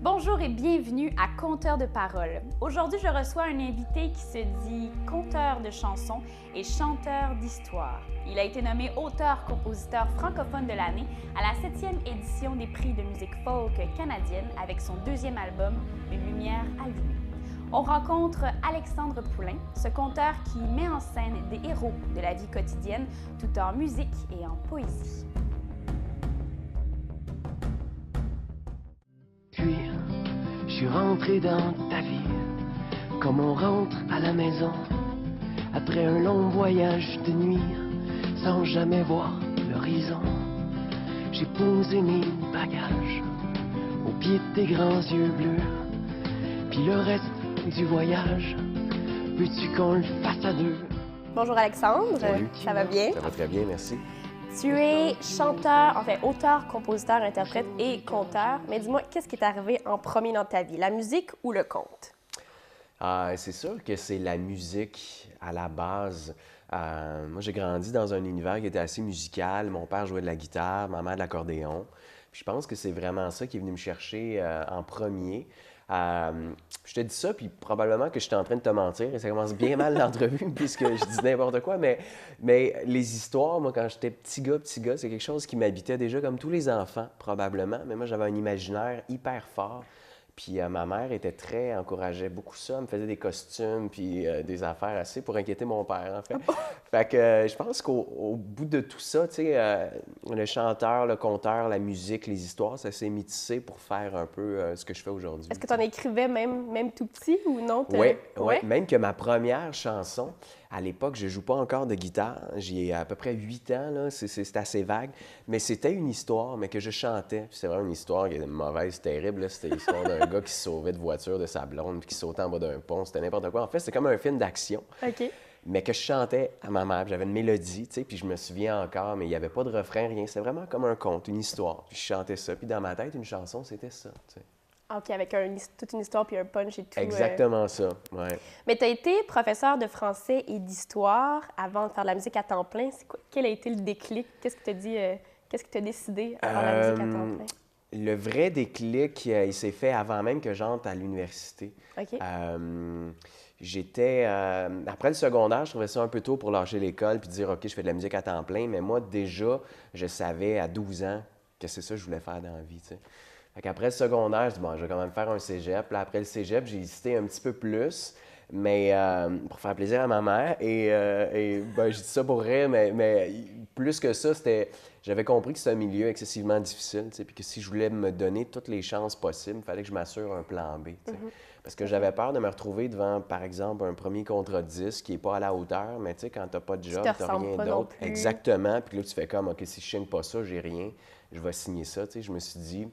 Bonjour et bienvenue à Conteur de paroles. Aujourd'hui, je reçois un invité qui se dit conteur de chansons et chanteur d'histoire. Il a été nommé auteur-compositeur francophone de l'année à la 7e édition des prix de musique folk canadienne avec son deuxième album, Une lumière allumée. On rencontre Alexandre Poulain, ce conteur qui met en scène des héros de la vie quotidienne tout en musique et en poésie. Puis, je suis rentré dans ta vie, comme on rentre à la maison, après un long voyage de nuit, sans jamais voir l'horizon. J'ai posé mes bagages au pied de tes grands yeux bleus, puis le reste du voyage, veux-tu qu'on le fasse à deux? Bonjour Alexandre, Salut. ça va bien? Ça va très bien, merci. Tu es chanteur, enfin auteur, compositeur, interprète et conteur. Mais dis-moi, qu'est-ce qui est arrivé en premier dans ta vie, la musique ou le conte? C'est sûr que c'est la musique à la base. Moi, j'ai grandi dans un univers qui était assez musical. Mon père jouait de la guitare, ma mère de l'accordéon. Puis je pense que c'est vraiment ça qui est venu me chercher en premier. Je te dis ça, puis probablement que j'étais en train de te mentir, et ça commence bien mal l'entrevue, puisque je dis n'importe quoi, mais les histoires, moi, quand j'étais petit gars, c'est quelque chose qui m'habitait déjà, comme tous les enfants, probablement, mais moi, j'avais un imaginaire hyper fort, puis ma mère encourageait beaucoup ça, elle me faisait des costumes, puis des affaires assez pour inquiéter mon père, en fait. Fait que je pense qu'au bout de tout ça, tu sais, le chanteur, le conteur, la musique, les histoires, ça s'est métissé pour faire un peu ce que je fais aujourd'hui. Est-ce que tu en écrivais même tout petit ou non? Oui, ouais. Même que ma première chanson, à l'époque, je ne joue pas encore de guitare. J'ai à peu près 8 ans, là, c'est assez vague. Mais c'était une histoire, mais que je chantais. Puis c'est vraiment une histoire qui est mauvaise, terrible. C'était l'histoire d'un gars qui se sauvait de voiture de sa blonde puis qui sautait en bas d'un pont. C'était n'importe quoi. En fait, c'est comme un film d'action. OK. Mais que je chantais à ma mère. J'avais une mélodie, tu sais, puis je me souviens encore, mais il n'y avait pas de refrain, rien. C'était vraiment comme un conte, une histoire. Puis je chantais ça. Puis dans ma tête, une chanson, c'était ça, tu sais. OK, avec toute une histoire puis un punch et tout. Exactement ça, ouais. Mais tu as été professeur de français et d'histoire avant de faire de la musique à temps plein. Quel a été le déclic? Qu'est-ce qui t'a dit, qu'est-ce qui t'a décidé à faire la musique à temps plein? Le vrai déclic, il s'est fait avant même que j'entre à l'université. OK. Après le secondaire, je trouvais ça un peu tôt pour lâcher l'école puis dire, OK, je fais de la musique à temps plein. Mais moi, déjà, je savais à 12 ans que c'est ça que je voulais faire dans la vie, tu sais. Fait qu'après le secondaire, je dis, bon, je vais quand même faire un cégep. Là, après le cégep, j'ai hésité un petit peu plus, mais pour faire plaisir à ma mère. Je dis ça pour rire, mais plus que ça, j'avais compris que c'était un milieu excessivement difficile, tu sais, puis que si je voulais me donner toutes les chances possibles, il fallait que je m'assure un plan B, tu sais. Parce que j'avais peur de me retrouver devant, par exemple, un premier contrat de disque qui n'est pas à la hauteur, mais tu sais, quand tu n'as pas de job, tu n'as rien d'autre. Exactement. Puis là, tu fais comme, OK, si je ne signe pas ça, j'ai rien, je vais signer ça, tu sais. Je me suis dit,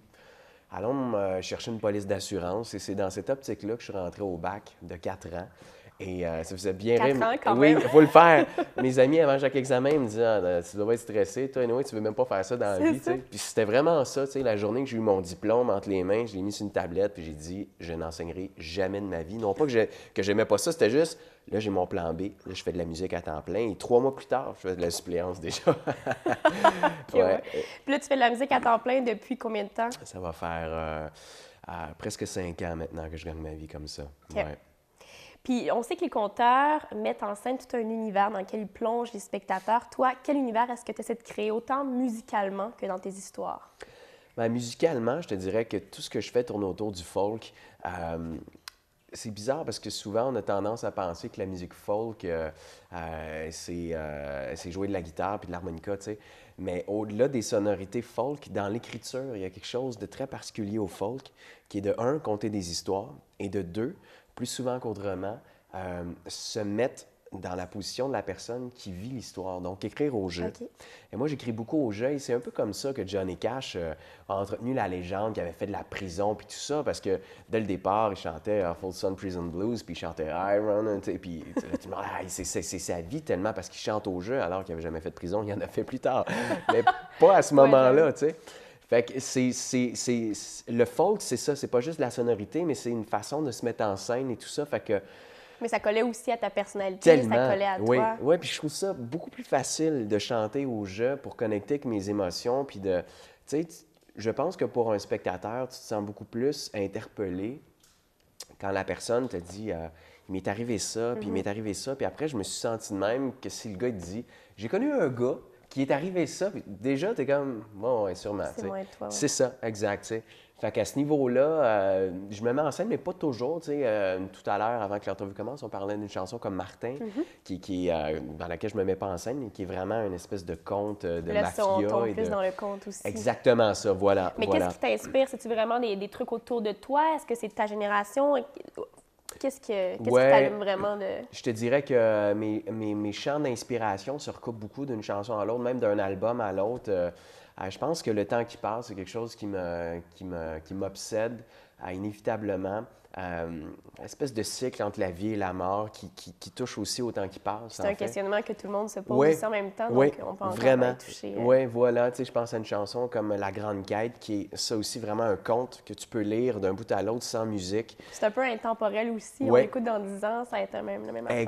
allons me chercher une police d'assurance. Et c'est dans cette optique-là que je suis rentré au bac de 4 ans. Et ça faisait bien rire. 4 ans quand oui, même. il faut le faire. Mes amis, avant chaque examen, ils me disaient, tu dois être stressé. Toi, anyway, tu veux même pas faire ça dans la vie. T'sais. Puis c'était vraiment ça. La journée que j'ai eu mon diplôme entre les mains, je l'ai mis sur une tablette. Puis j'ai dit, je n'enseignerai jamais de ma vie. Non pas que j'aimais pas ça, c'était juste, là, j'ai mon plan B. Là, je fais de la musique à temps plein. Et 3 mois plus tard, je fais de la suppléance déjà. Okay, ouais. Puis là, tu fais de la musique à temps plein depuis combien de temps? Ça va faire presque 5 ans maintenant que je gagne ma vie comme ça. Okay. Ouais. Puis on sait que les conteurs mettent en scène tout un univers dans lequel ils plongent les spectateurs. Toi, quel univers est-ce que tu essaies de créer, autant musicalement que dans tes histoires? Bien, musicalement, je te dirais que tout ce que je fais tourne autour du folk. C'est bizarre parce que souvent, on a tendance à penser que la musique folk, c'est jouer de la guitare puis de l'harmonica, tu sais. Mais au-delà des sonorités folk, dans l'écriture, il y a quelque chose de très particulier au folk, qui est de, un, conter des histoires, et de deux, plus souvent qu'autrement, se mettre dans la position de la personne qui vit l'histoire, donc écrire au jeu. Okay. Et moi, j'écris beaucoup au jeu, et c'est un peu comme ça que Johnny Cash a entretenu la légende, qui avait fait de la prison, puis tout ça, parce que dès le départ, il chantait Folsom Prison Blues, puis il chantait Iron, et puis c'est sa vie tellement, parce qu'il chante au jeu, alors qu'il n'avait jamais fait de prison, il en a fait plus tard, mais pas à ce moment-là, tu sais. Fait que le folk, c'est ça, c'est pas juste la sonorité, mais c'est une façon de se mettre en scène et tout ça, fait que... Mais ça collait aussi à ta personnalité, Tellement. ça collait à toi. Oui, puis je trouve ça beaucoup plus facile de chanter au jeu pour connecter avec mes émotions, puis de, tu sais, je pense que pour un spectateur, tu te sens beaucoup plus interpellé quand la personne te dit il m'est arrivé ça, puis il m'est arrivé ça. Puis après, je me suis senti de même que si le gars te dit j'ai connu un gars qui est arrivé ça, puis déjà, t'es comme bon, ouais, sûrement. C'est moins toi. Ouais. C'est ça, exact. T'sais. Fait qu'à ce niveau-là, je me mets en scène, mais pas toujours. Tout à l'heure, avant que l'entrevue commence, on parlait d'une chanson comme Martin, dans laquelle je me mets pas en scène, mais qui est vraiment une espèce de conte de là, mafia. on tombe plus dans le conte aussi. Exactement ça, voilà. Mais qu'est-ce qui t'inspire? C'est-tu vraiment des trucs autour de toi? Est-ce que c'est de ta génération? Qu'est-ce qui t'allume vraiment de... Je te dirais que mes champs d'inspiration se recoupent beaucoup d'une chanson à l'autre, même d'un album à l'autre. Je pense que le temps qui passe, c'est quelque chose qui m'obsède inévitablement. Une espèce de cycle entre la vie et la mort qui touche aussi au temps qui passe. C'est un questionnement que tout le monde se pose aussi en même temps, donc on peut encore être touché. Oui, voilà. Je pense à une chanson comme La Grande Quête, qui est ça aussi vraiment un conte que tu peux lire d'un bout à l'autre sans musique. C'est un peu intemporel aussi. On l'écoute dans 10 ans, ça va être le même affaire.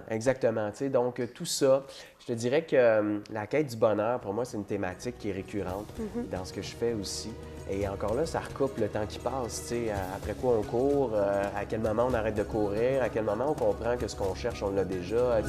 Exactement. Donc tout ça, je te dirais que la quête du bonheur, pour moi, c'est une thématique qui est récurrente dans ce que je fais aussi. Et encore là, ça recoupe le temps qui passe, après quoi on court, à quel moment on arrête de courir, à quel moment on comprend que ce qu'on cherche, on l'a déjà,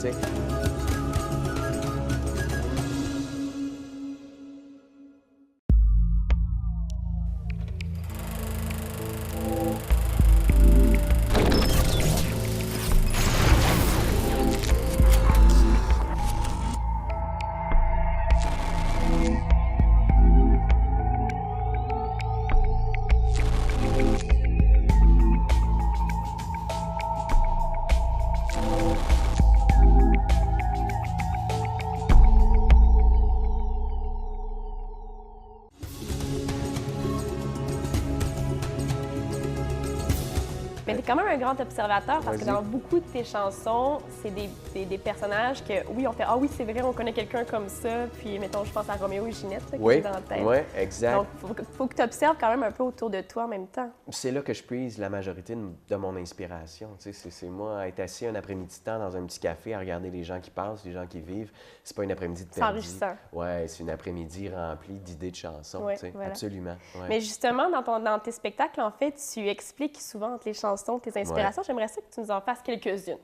Mais tu es quand même un grand observateur parce que dans beaucoup de tes chansons, c'est des personnages que, oui, on fait « Ah oui, c'est vrai, on connaît quelqu'un comme ça », puis mettons, je pense à Roméo et Ginette, qui est dans la tête. Oui, exact. Donc, il faut que tu observes quand même un peu autour de toi en même temps. C'est là que je puise la majorité de mon inspiration. C'est moi, être assis un après-midi de temps dans un petit café à regarder les gens qui passent, les gens qui vivent. C'est pas une après-midi de perdu. C'est enrichissant. Oui, c'est une après-midi remplie d'idées de chansons. Voilà. Absolument. Ouais. Mais justement, dans tes spectacles, en fait, tu expliques souvent entre les chansons, tes inspirations. J'aimerais ça que tu nous en fasses quelques-unes.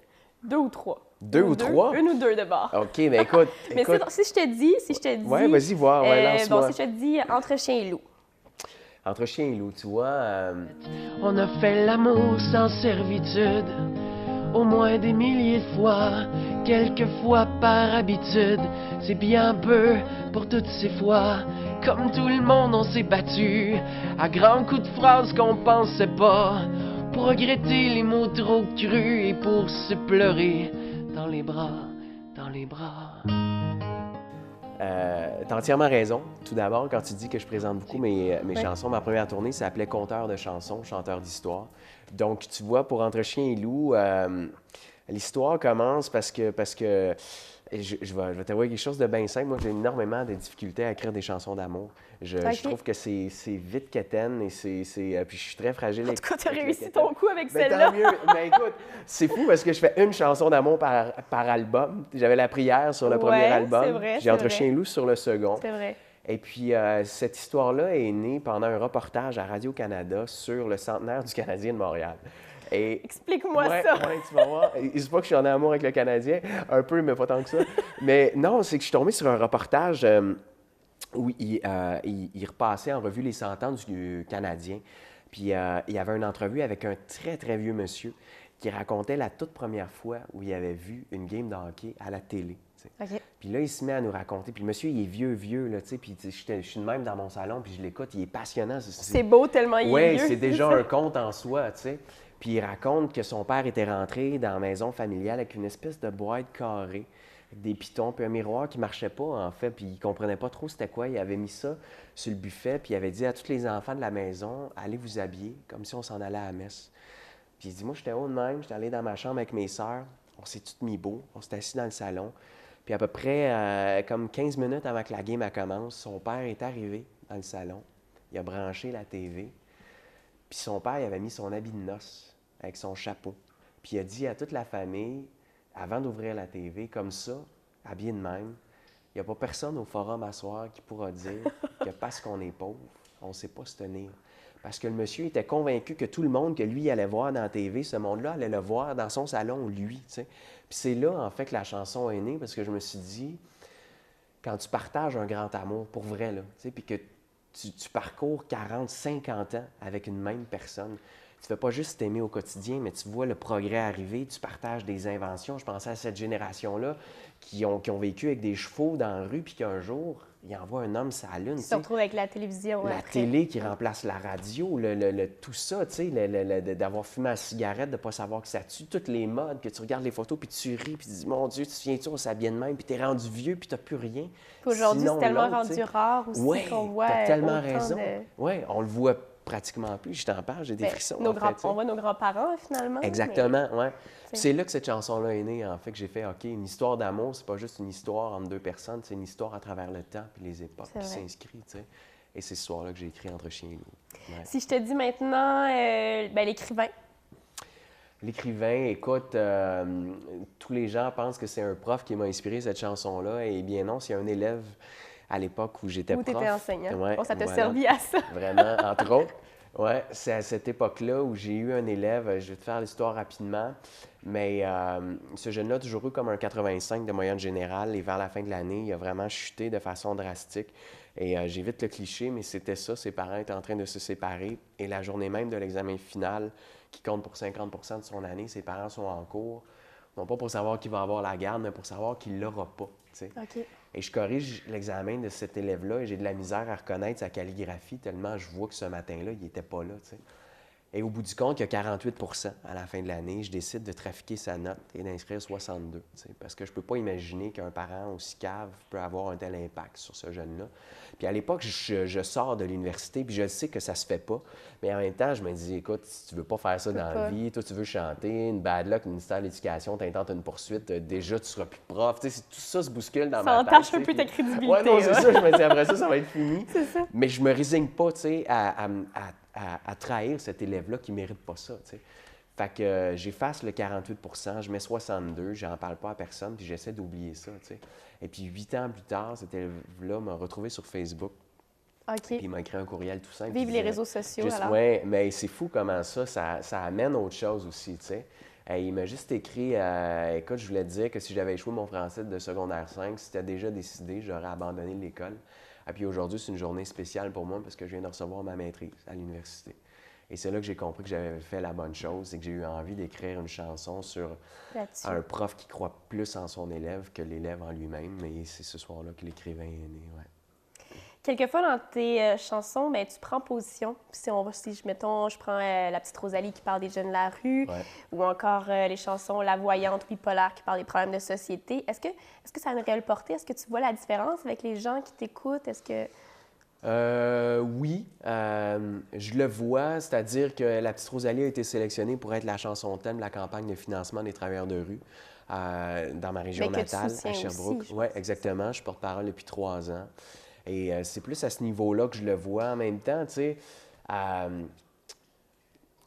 2 ou 3. Deux ou trois? Une ou deux de bord. OK, mais écoute... Mais si je te dis... Ouais, vas-y, voir. Bon, si je te dis Entre chien et loup. Entre chien et loup, tu vois... On a fait l'amour sans servitude, au moins des milliers de fois, quelquefois par habitude. C'est bien peu pour toutes ces fois. Comme tout le monde, on s'est battu, à grands coups de phrases qu'on pensait pas, pour regretter les mots trop crus et pour se pleurer dans les bras, dans les bras. T'as entièrement raison. Tout d'abord, quand tu dis que je présente beaucoup mes chansons, ma première tournée s'appelait Conteur de chansons, chanteur d'histoire. Donc, tu vois, pour Entre chien et loup, l'histoire commence parce que je vais t'avouer quelque chose de bien simple. Moi, j'ai énormément de difficultés à écrire des chansons d'amour. Je trouve que c'est vite quétaine et puis je suis très fragile. En tout cas, tu as réussi ton coup avec celle-là. Tant mieux. Mais écoute, c'est fou parce que je fais une chanson d'amour par album. J'avais La Prière sur le premier album. C'est vrai, j'ai Entre chien et loup sur le second. C'est vrai. Et puis, cette histoire-là est née pendant un reportage à Radio-Canada sur le centenaire du Canadien de Montréal. Explique-moi ça. Oui, tu vas voir. C'est pas que je suis en amour avec le Canadien, un peu, mais pas tant que ça. Mais non, c'est que je suis tombé sur un reportage où il repassait en revue les 100 ans du Canadien. Puis il y avait une entrevue avec un très, très vieux monsieur qui racontait la toute première fois où il avait vu une game de hockey à la télé. Okay. Puis là, il se met à nous raconter. Puis le monsieur, il est vieux, là, tu sais. Puis je suis de même dans mon salon, puis je l'écoute, il est passionnant. C'est beau tellement il est vieux. Oui, c'est déjà un conte en soi, tu sais. Puis il raconte que son père était rentré dans la maison familiale avec une espèce de boîte carrée, avec des pitons, puis un miroir qui marchait pas, en fait, puis il comprenait pas trop c'était quoi. Il avait mis ça sur le buffet, puis il avait dit à tous les enfants de la maison, allez vous habiller, comme si on s'en allait à la messe. Puis il dit, moi, j'étais haut de même, j'étais allé dans ma chambre avec mes sœurs, on s'est toutes mis beau, on s'est assis dans le salon. Puis à peu près comme 15 minutes avant que la game commence, son père est arrivé dans le salon, il a branché la TV, puis son père, il avait mis son habit de noces avec son chapeau. Puis il a dit à toute la famille, avant d'ouvrir la TV, comme ça, habillé de même, il n'y a pas personne au forum à soir qui pourra dire que parce qu'on est pauvre, On ne sait pas se tenir. Parce que le monsieur était convaincu que tout le monde que lui allait voir dans la TV, ce monde-là allait le voir dans son salon, lui, tu sais. Puis c'est là, en fait, que la chanson est née, parce que je me suis dit, quand tu partages un grand amour, pour vrai, là, tu sais, puis que tu parcours 40, 50 ans avec une même personne, tu ne fais pas juste t'aimer au quotidien, mais tu vois le progrès arriver, tu partages des inventions. Je pensais à cette génération-là qui ont vécu avec des chevaux dans la rue, puis qu'un jour, ils envoient un homme sur la Lune. Ils se retrouvent avec la télévision. La après. télé qui remplace la radio, tout ça, tu sais, d'avoir fumé la cigarette, de ne pas savoir que ça tue, toutes les modes, que tu regardes les photos, puis tu ris, puis tu dis, mon Dieu, tu te souviens-tu, on s'habillait de même, puis tu es rendu vieux, puis tu n'as plus rien. Puis aujourd'hui, Sinon, c'est tellement l'autre, tu rendu sais, rare aussi ouais, qu'on voit t'as tellement autant raison. de... Oui, on le voit pratiquement plus. Je t'en parle, j'ai des frissons. Nos en grands... fait, tu sais. On voit nos grands-parents, finalement. Exactement, oui. C'est- C'est là que cette chanson-là est née, en fait, que j'ai fait, OK, une histoire d'amour, c'est pas juste une histoire entre deux personnes, c'est une histoire à travers le temps puis les époques C'est qui vrai. s'inscrit, tu sais. Et c'est ce soir-là que j'ai écrit Entre chien et loup. Ouais. Si je te dis maintenant, l'écrivain, L'écrivain, écoute, tous les gens pensent que c'est un prof qui m'a inspiré cette chanson-là, et bien non, c'est un élève à l'époque où j'étais où tu prof. étais enseignant. Ouais, Bon, ça t'a voilà. servi à ça. Vraiment, entre autres. Oui, c'est à cette époque-là où j'ai eu un élève, je vais te faire l'histoire rapidement, mais ce jeune-là a toujours eu comme un 85 de moyenne générale, et vers la fin de l'année, il a vraiment chuté de façon drastique. Et j'évite le cliché, mais c'était ça, ses parents étaient en train de se séparer, et la journée même de l'examen final, qui compte pour 50 de son année, ses parents sont en cours, non pas pour savoir qui va avoir la garde, mais pour savoir qu'il ne l'aura pas, tu sais. OK. Et je corrige l'examen de cet élève-là et j'ai de la misère à reconnaître sa calligraphie tellement je vois que ce matin-là, il n'était pas là, tu sais. Et au bout du compte, il y a 48 à la fin de l'année. Je décide de trafiquer sa note et d'inscrire 62, tu sais, parce que je ne peux pas imaginer qu'un parent aussi cave peut avoir un tel impact sur ce jeune-là. Puis à l'époque, je sors de l'université, puis je sais que ça se fait pas. Mais en même temps, je me dis, écoute, si tu veux pas faire ça dans la vie, toi, tu veux chanter, une bad luck, le ministère de l'Éducation t'intente une poursuite, déjà, tu seras plus prof. Tu sais, tout ça se bouscule dans ma Ça tête. entache un tu sais, peu ta puis- crédibilité. Ouais, non, c'est ouais. ça. Je me dis, après ça va être fini. C'est ça. Mais je me résigne pas, tu sais, à trahir cet élève-là qui mérite pas ça, tu sais. Fait que j'efface le 48 je mets 62, j'en parle pas à personne, puis j'essaie d'oublier ça, tu sais. Et puis 8 ans plus tard, cet élève-là m'a retrouvé sur Facebook, puis OK. il m'a écrit un courriel tout simple. Vive qui les disait- réseaux sociaux, Juste, alors. ouais, mais c'est fou comment ça amène autre chose aussi, tu sais. Il m'a juste écrit, écoute, je voulais te dire que si j'avais échoué mon français de secondaire 5, si c'était déjà décidé, j'aurais abandonné l'école. Et puis aujourd'hui, c'est une journée spéciale pour moi parce que je viens de recevoir ma maîtrise à l'université. Et c'est là que j'ai compris que j'avais fait la bonne chose et que j'ai eu envie d'écrire une chanson sur Là-dessus. un prof qui croit plus en son élève que l'élève en lui-même. Et c'est ce soir-là que l'écrivain est né, ouais. Quelquefois, dans tes chansons, ben, tu prends position. Mettons, je prends La petite Rosalie qui parle des jeunes de la rue, Ouais. ou encore les chansons La voyante, bipolaire qui parle des problèmes de société. Est-ce que ça a une réelle portée? Est-ce que tu vois la différence avec les gens qui t'écoutent? Est-ce que... Oui, je le vois, c'est-à-dire que La petite Rosalie a été sélectionnée pour être la chanson thème de la campagne de financement des travailleurs de rue dans ma région Mais que tu natale, soutiens à Sherbrooke. aussi, je Oui, pense. exactement. Je suis porte-parole depuis 3 ans. Et c'est plus à ce niveau-là que je le vois. En même temps, tu sais,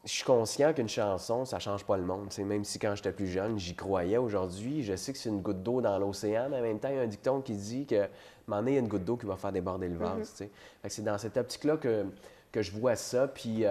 je suis conscient qu'une chanson, ça change pas le monde. Tu sais, même si quand j'étais plus jeune, j'y croyais. Aujourd'hui, je sais que c'est une goutte d'eau dans l'océan, mais en même temps, il y a un dicton qui dit que, à un moment donné, il y a une goutte d'eau qui va faire déborder le vase. Tu sais. Fait que c'est dans cette optique-là que je vois ça. Puis,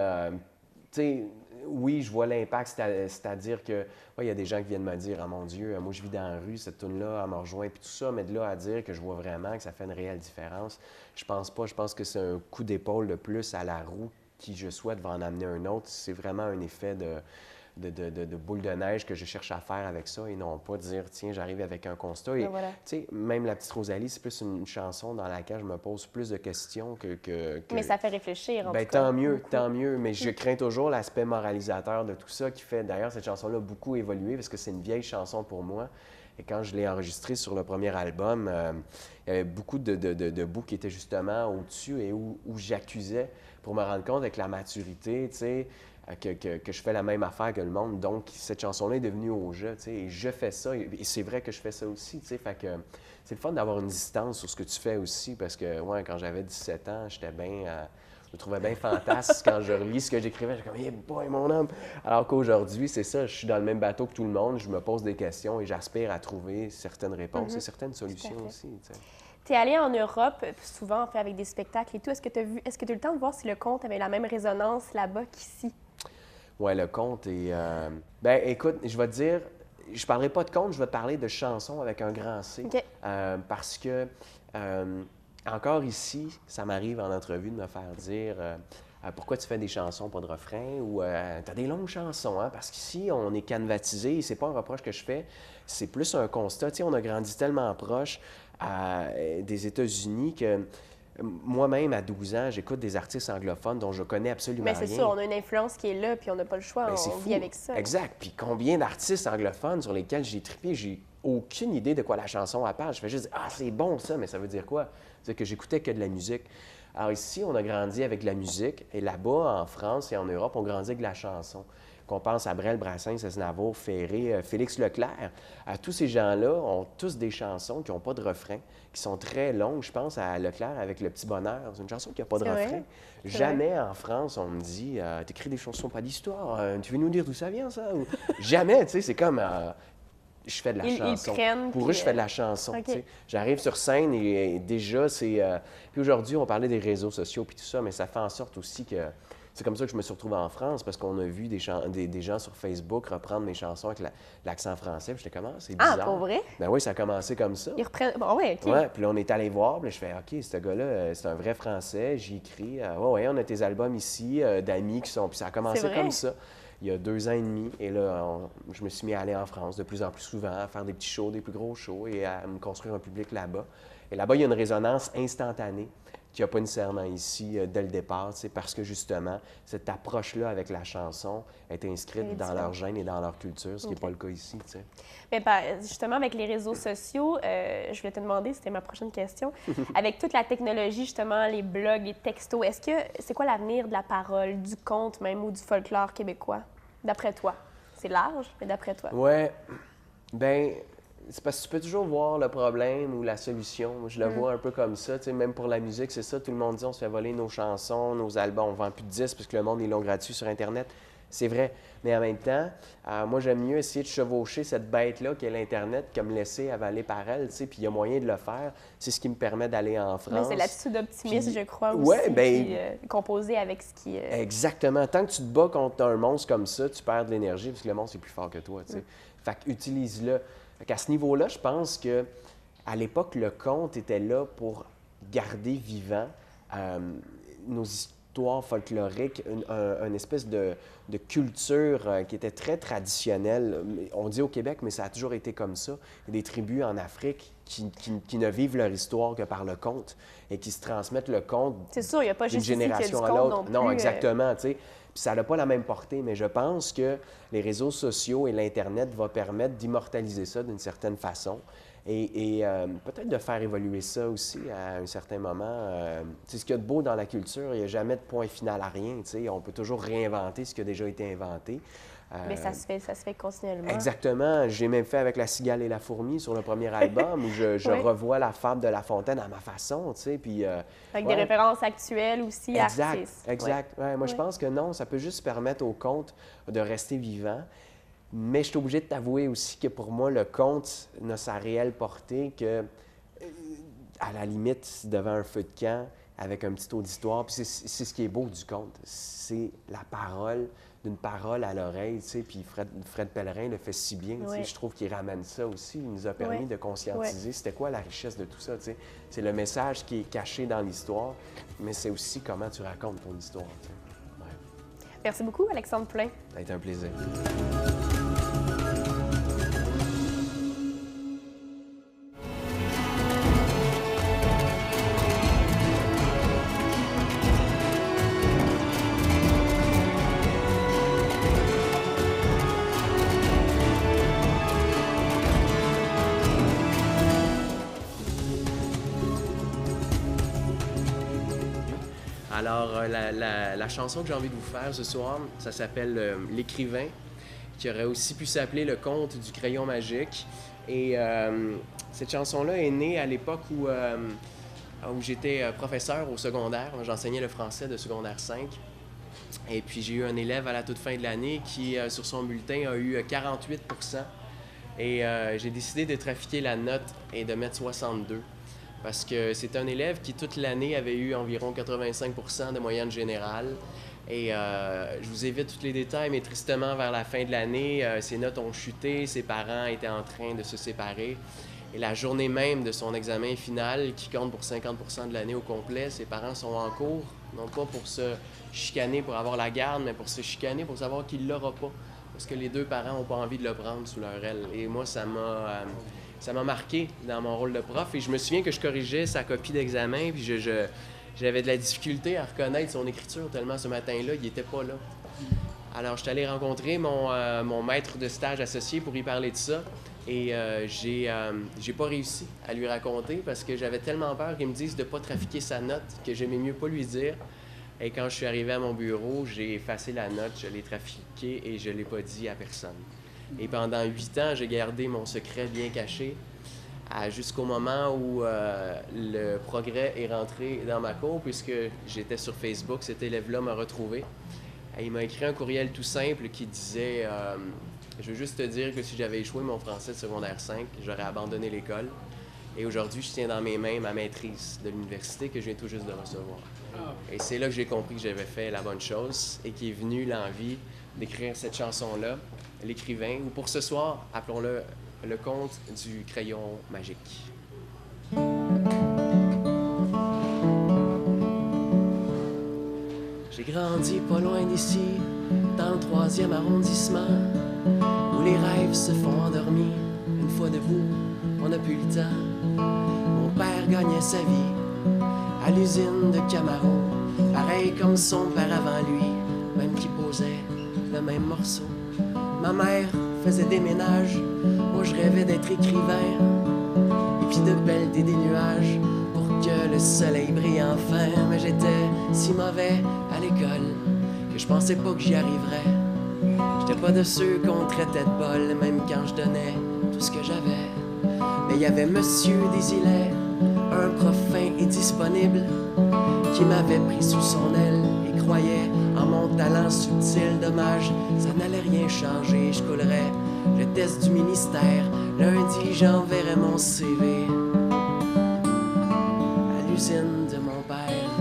tu sais, oui, je vois l'impact, c'est-à-dire que, ouais, il y a des gens qui viennent me dire, « Ah mon Dieu, moi je vis dans la rue, cette toune-là, elle me rejoint, puis tout ça », mais de là à dire que je vois vraiment que ça fait une réelle différence, je pense pas. Je pense que c'est un coup d'épaule de plus à la roue qui, je souhaite, va en amener un autre. C'est vraiment un effet de boule de neige que je cherche à faire avec ça et non pas dire, tiens, j'arrive avec un constat. Et, Ben voilà. tu sais, même La petite Rosalie, c'est plus une chanson dans laquelle je me pose plus de questions que... Mais ça fait réfléchir, en Ben, tout cas. tant mieux, beaucoup. tant mieux. Mais je crains toujours l'aspect moralisateur de tout ça qui fait, d'ailleurs, cette chanson-là a beaucoup évolué parce que c'est une vieille chanson pour moi. Et quand je l'ai enregistrée sur le premier album, il y avait beaucoup de bouts qui étaient justement au-dessus et où j'accusais pour me rendre compte avec la maturité, tu sais, que je fais la même affaire que le monde. Donc, cette chanson-là est devenue au jeu, tu sais, et je fais ça. Et c'est vrai que je fais ça aussi, tu sais. Fait que c'est le fun d'avoir une distance sur ce que tu fais aussi parce que, ouais, quand j'avais 17 ans, j'étais bien... je me trouvais bien fantasque quand je relis ce que j'écrivais. J'étais comme, hey boy, mon homme! Alors qu'aujourd'hui, c'est ça, je suis dans le même bateau que tout le monde, je me pose des questions et j'aspire à trouver certaines réponses et certaines solutions fait. aussi. Tu sais. Tu es allé en Europe, souvent en fait avec des spectacles et tout. Est-ce que tu as eu le temps de voir si le conte avait la même résonance là-bas qu'ici? Ouais, le conte est... Ben, écoute, je vais te dire, je parlerai pas de conte, je vais te parler de chansons avec un grand C. OK. Parce que, encore ici, ça m'arrive en entrevue de me faire dire pourquoi tu fais des chansons, pas de refrain, ou tu as des longues chansons, hein? Parce qu'ici, on est canvatisé, c'est pas un reproche que je fais, c'est plus un constat. Tu sais, on a grandi tellement proche des États-Unis que moi-même, à 12 ans, j'écoute des artistes anglophones dont je connais absolument Mais rien. c'est sûr, on a une influence qui est là, puis on n'a pas le choix, Ben, c'est on fou. vit avec ça. Exact. Puis combien d'artistes anglophones sur lesquels j'ai trippé, j'ai aucune idée de quoi la chanson parle. Je fais juste ah, c'est bon ça, mais ça veut dire quoi? C'est que j'écoutais que de la musique. Alors ici, on a grandi avec la musique, et là-bas, en France et en Europe, on grandit avec la chanson. Qu'on pense à Brel, Brassens, Aznavour, Ferré, Félix Leclerc. Tous ces gens-là ont tous des chansons qui n'ont pas de refrain, qui sont très longues. Je pense à Leclerc avec Le Petit Bonheur. C'est une chanson qui n'a pas de C'est vrai? refrain. Jamais en France, on me dit t'écris des chansons, pas d'histoire. Tu veux nous dire d'où ça vient, ça? Ou... Jamais, tu sais, c'est comme je fais de la chanson. Ils prennent, Pour eux, puis, je fais de la chanson. OK. Tu sais. J'arrive sur scène et déjà, c'est. Puis aujourd'hui, on parlait des réseaux sociaux puis tout ça, mais ça fait en sorte aussi que. C'est comme ça que je me suis retrouvé en France, parce qu'on a vu des gens sur Facebook reprendre mes chansons avec l'accent français. Puis j'étais comme, ah, c'est bizarre. Ah, pour vrai? Ben oui, ça a commencé comme ça. Ils reprennent. Bon, ouais, OK. Ouais, puis là, on est allé voir, puis là, je fais, OK, ce gars-là, c'est un vrai Français, j'y écris. Ouais, on a tes albums ici, d'amis qui sont. Puis ça a commencé C'est vrai? comme ça, il y a 2 ans et demi. Et là, je me suis mis à aller en France de plus en plus souvent, à faire des petits shows, des plus gros shows, et à me construire un public là-bas. Et là-bas, il y a une résonance instantanée qu'il n'y a pas nécessairement ici dès le départ, parce que justement, cette approche-là avec la chanson est inscrite dans leur gène et dans leur culture, ce qui n'est pas le cas ici. Tu sais. Mais justement, avec les réseaux sociaux, je voulais te demander, c'était ma prochaine question, avec toute la technologie, justement, les blogs, les textos, c'est quoi l'avenir de la parole, du conte même ou du folklore québécois, d'après toi? C'est large, mais d'après toi. Ouais, ben c'est parce que tu peux toujours voir le problème ou la solution. Moi, je le vois un peu comme ça. Tu sais, même pour la musique, c'est ça. Tout le monde dit on se fait voler nos chansons, nos albums. On vend plus de disques parce que le monde, ils l'ont gratuit sur Internet. C'est vrai. Mais en même temps, moi, j'aime mieux essayer de chevaucher cette bête-là qu'est l'Internet que me laisser avaler par elle. Tu sais, puis il y a moyen de le faire. C'est ce qui me permet d'aller en France. Mais c'est l'attitude optimiste, Puis, je crois, aussi, ouais, ben, qui, composée avec ce qui... Exactement. Tant que tu te bats contre un monstre comme ça, tu perds de l'énergie parce que le monstre est plus fort que toi. Tu sais. Fait qu'utilise-le. À ce niveau-là, je pense que à l'époque, le conte était là pour garder vivant nos histoires folkloriques, une espèce de culture qui était très traditionnelle. On dit au Québec, mais ça a toujours été comme ça. Il y a des tribus en Afrique qui ne vivent leur histoire que par le conte et qui se transmettent le conte C'est sûr, il n'y a pas d'une juste ici qu'il y a du génération à conte l'autre. non plus. Non, exactement, tu sais. Puis ça n'a pas la même portée, mais je pense que les réseaux sociaux et l'Internet vont permettre d'immortaliser ça d'une certaine façon et peut-être de faire évoluer ça aussi à un certain moment. C'est ce qu'il y a de beau dans la culture, il n'y a jamais de point final à rien, tu sais. On peut toujours réinventer ce qui a déjà été inventé. Mais ça se fait continuellement. Exactement. J'ai même fait avec La Cigale et la Fourmi sur le premier album où je Oui. revois la fable de La Fontaine à ma façon, tu sais, puis... Avec ouais. des références actuelles aussi, Exact, artistes. exact. Ouais, moi, je pense que non, ça peut juste permettre au conte de rester vivant. Mais je suis obligé de t'avouer aussi que pour moi, le conte n'a sa réelle portée que, à la limite, devant un feu de camp, avec un petit auditoire. Puis c'est ce qui est beau du conte. C'est la parole, d'une parole à l'oreille, tu sais. Puis Fred Pellerin le fait si bien, tu sais. Ouais. Je trouve qu'il ramène ça aussi. Il nous a permis Ouais. de conscientiser c'était quoi la richesse de tout ça, tu sais. C'est le message qui est caché dans l'histoire, mais c'est aussi comment tu racontes ton histoire, tu sais. Ouais. Merci beaucoup, Alexandre Poulain. Ça a été un plaisir. Alors, la chanson que j'ai envie de vous faire ce soir, ça s'appelle L'écrivain, qui aurait aussi pu s'appeler Le conte du crayon magique. Et cette chanson-là est née à l'époque où j'étais professeur au secondaire. J'enseignais le français de secondaire 5. Et puis, j'ai eu un élève à la toute fin de l'année qui, sur son bulletin, a eu 48 %. Et j'ai décidé de trafiquer la note et de mettre 62. parce que c'est un élève qui, toute l'année, avait eu environ 85% de moyenne générale. Et je vous évite tous les détails, mais tristement, vers la fin de l'année, ses notes ont chuté, ses parents étaient en train de se séparer. Et la journée même de son examen final, qui compte pour 50% de l'année au complet, ses parents sont en cours, non pas pour se chicaner pour avoir la garde, mais pour se chicaner pour savoir qu'il ne l'aura pas. Parce que les deux parents n'ont pas envie de le prendre sous leur aile. Et moi, ça m'a marqué dans mon rôle de prof. Et je me souviens que je corrigeais sa copie d'examen, puis j'avais de la difficulté à reconnaître son écriture, tellement ce matin-là, il n'était pas là. Alors, je suis allé rencontrer mon maître de stage associé pour y parler de ça. Et j'ai pas réussi à lui raconter parce que j'avais tellement peur qu'il me dise de ne pas trafiquer sa note que j'aimais mieux pas lui dire. Et quand je suis arrivé à mon bureau, j'ai effacé la note, je l'ai trafiquée et je ne l'ai pas dit à personne. Et pendant 8 ans, j'ai gardé mon secret bien caché jusqu'au moment où le progrès est rentré dans ma cour, puisque j'étais sur Facebook, cet élève-là m'a retrouvé. Et il m'a écrit un courriel tout simple qui disait je veux juste te dire que si j'avais échoué mon français de secondaire 5, j'aurais abandonné l'école. Et aujourd'hui, je tiens dans mes mains ma maîtrise de l'université que je viens tout juste de recevoir. Et c'est là que j'ai compris que j'avais fait la bonne chose et qu'est venue l'envie d'écrire cette chanson-là, l'écrivain, ou pour ce soir, appelons-le le conte du crayon magique. J'ai grandi pas loin d'ici, dans le 3e arrondissement, où les rêves se font endormis. Une fois debout, on n'a plus le temps. Mon père gagnait sa vie à l'usine de Camaro, pareil comme son père avant lui, même qui posait le même morceau. Ma mère faisait des ménages, moi je rêvais d'être écrivain, et puis de pelleter des nuages pour que le soleil brille enfin. Mais j'étais si mauvais à l'école que je pensais pas que j'y arriverais. J'étais pas de ceux qu'on traitait de bol, même quand je donnais tout ce que j'avais. Mais il y avait Monsieur Desilets, un prof fin et disponible, qui m'avait pris sous son aile et croyait en mon talent subtil. Dommage, ça n'allait rien changer, je coulerais le test du ministère. Lundi, j'enverrais mon CV à l'usine de mon père.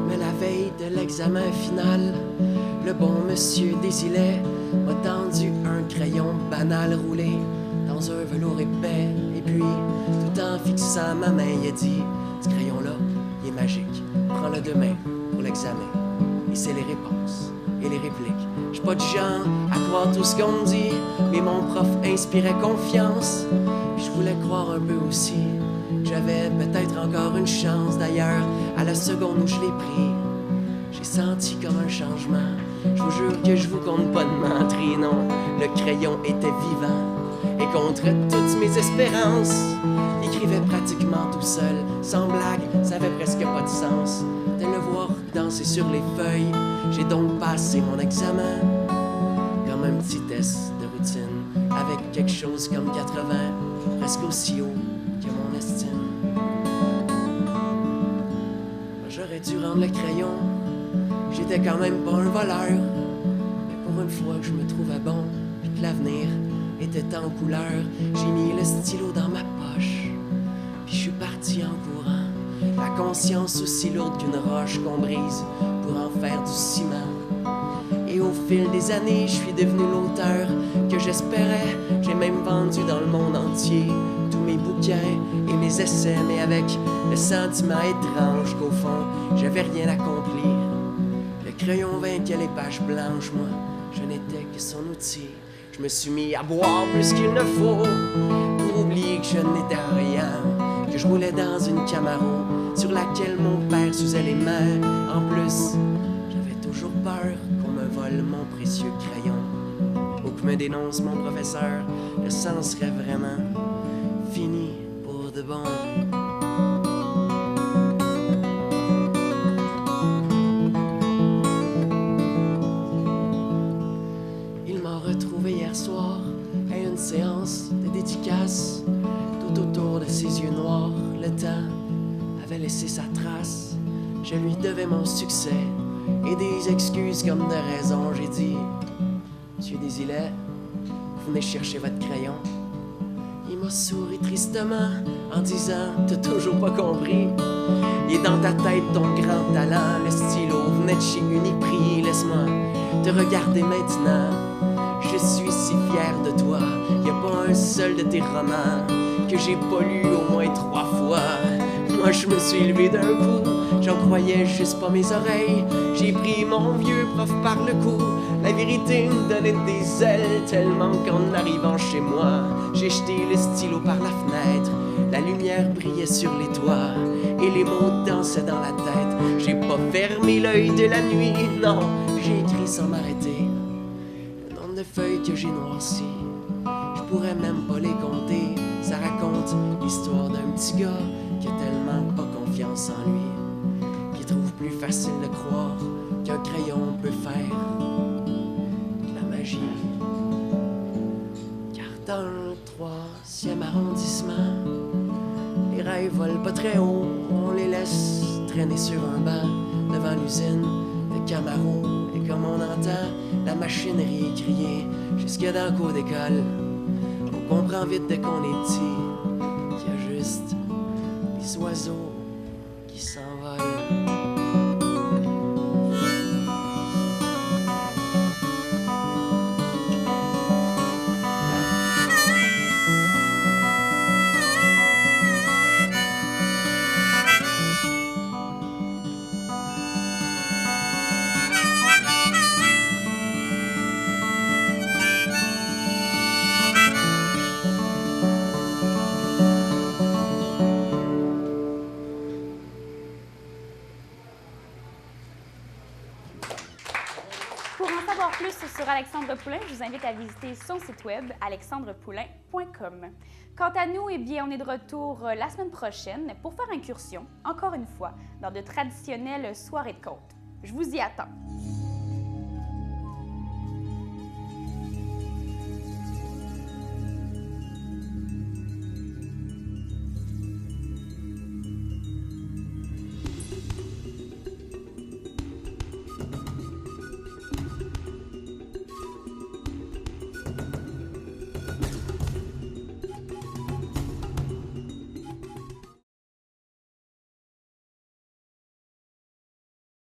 Mais la veille de l'examen final, le bon monsieur Desilets m'a tendu un crayon banal roulé dans un velours épais. Et puis, tout en fixant ma main, il a dit « Ce crayon-là, il est magique. Prends-le demain pour l'examen. Et c'est les réponses et les répliques. Je suis pas du genre à croire tout ce qu'on me dit, mais mon prof inspirait confiance. Puis je voulais croire un peu aussi. J'avais peut-être encore une chance. D'ailleurs, à la seconde où je l'ai pris, j'ai senti comme un changement. Je vous jure que je vous compte pas de menterie, non. Le crayon était vivant. Et contre toutes mes espérances, il écrivait pratiquement tout seul. Sans blague, ça avait presque pas de sens de le voir danser sur les feuilles. J'ai donc passé mon examen comme un petit test de routine, avec quelque chose comme 80, presque aussi haut que mon estime. J'aurais dû rendre le crayon, j'étais quand même pas un voleur. Mais pour une fois que je me trouvais bon, puis que l'avenir était en couleur, j'ai mis le stylo dans ma poche, puis je suis parti en courant. La conscience aussi lourde qu'une roche qu'on brise pour en faire du ciment. Et au fil des années, je suis devenu l'auteur que j'espérais. J'ai même vendu dans le monde entier tous mes bouquins et mes essais, mais avec le sentiment étrange qu'au fond, j'avais rien accompli. Le crayon vainquait les pages blanches, moi, je n'étais que son outil. Je me suis mis à boire plus qu'il ne faut pour oublier que je n'étais rien, que je roulais dans une Camaro sur laquelle mon père s'usait les mains. En plus, j'avais toujours peur qu'on me vole mon précieux crayon, ou que me dénonce mon professeur. Le sang serait vraiment fini pour de bon. Il m'a retrouvé hier soir à une séance de dédicace. Tout autour de ses yeux noirs, le temps avait laissé sa trace. Je lui devais mon succès et des excuses comme de raison. J'ai dit Monsieur Desilets, vous venez chercher votre crayon. Il m'a souri tristement en disant « T'as toujours pas compris? Il est dans ta tête ton grand talent. Le stylo venait de chez Uniprix. Laisse-moi te regarder maintenant. Je suis si fier de toi. Y a pas un seul de tes romans que j'ai pas lu au moins 3 fois. Moi je me suis levé d'un coup, j'en croyais juste pas mes oreilles. J'ai pris mon vieux prof par le cou. La vérité me donnait des ailes tellement qu'en arrivant chez moi, j'ai jeté le stylo par la fenêtre. La lumière brillait sur les toits et les mots dansaient dans la tête. J'ai pas fermé l'œil de la nuit, non, j'ai écrit sans m'arrêter. Le nombre de feuilles que j'ai noircies, je pourrais même pas les compter. Ça raconte l'histoire d'un petit gars qui a tellement pas confiance en lui, qui trouve plus facile de croire qu'un crayon peut faire de la magie. Car dans le 3e arrondissement, les rêves volent pas très haut, on les laisse traîner sur un banc devant l'usine de Camaro. Et comme on entend la machinerie crier jusque dans le cours d'école, on comprend vite dès qu'on est petit qu'il y a juste les oiseaux qui s'envolent. Pour en savoir plus sur Alexandre Poulain, je vous invite à visiter son site web alexandrepoulain.com. Quant à nous, eh bien, on est de retour la semaine prochaine pour faire incursion, encore une fois, dans de traditionnelles soirées de contes. Je vous y attends.